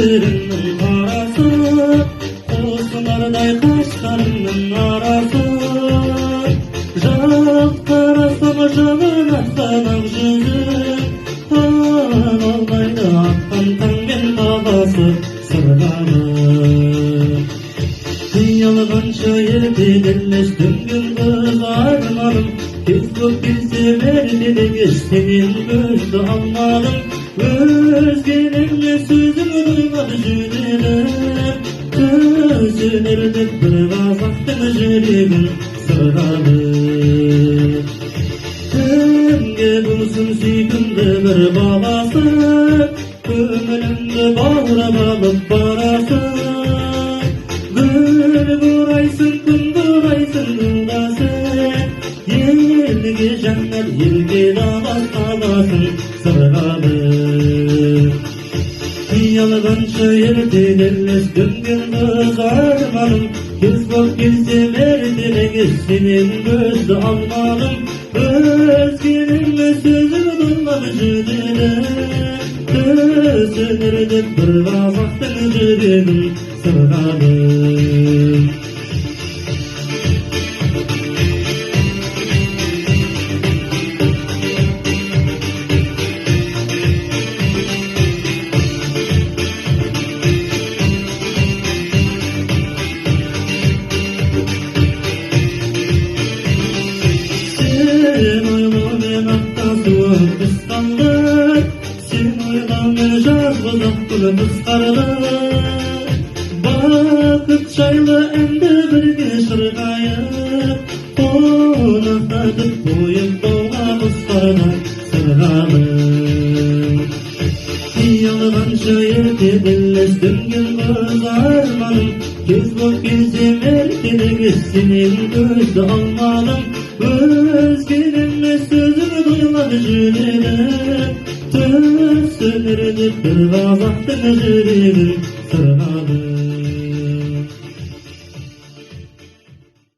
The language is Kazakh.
gözlerimin arası, Kuşlarday kaşlarımın arası. Жалт қарасам жаман санақ жүзі, Алайды атқан таңмен табасы сырғаны. Қиялғанша ертелес дүнгенді арманым, Кез көп келсе мердеде кеш сенен көзді алмадым. Өзгеніңе сөзім дұймады жүрегім, Көзілерді бір қазақтың жүрегін сырғады. Кімге болсын сүйкімді бір баласы, Көңілімді баурап алып барасың. Гүл бұрайсың, күн бұрайсың гүлдасы, Елге жәннат, елге намаз қаласың сырғады. Қиялғанша ертелес дүнген қыз арманым, Кез боп келсе мердеде кеш сенен көзді алмадым. Өзгенің сөзі дұймады жүрегім, Көзілерді бір қазақтың жүрегін сырғады. Sen oylamen attasuı kıskandı, Sen oylamen жазғызақтығы қысқарды. Бақыт жайлы әнді бірге шырғайып, Қонақтатып қойып тауға құстарды сырғады. Қиялғанша ертелес дүнген қыз арманым, Кез боп келсе мердеде кеш сенен көзді алмадым. Өзгенің сөзім дұймады жүрегім, Түсінерді бір қазақтың жүрегін сырғады.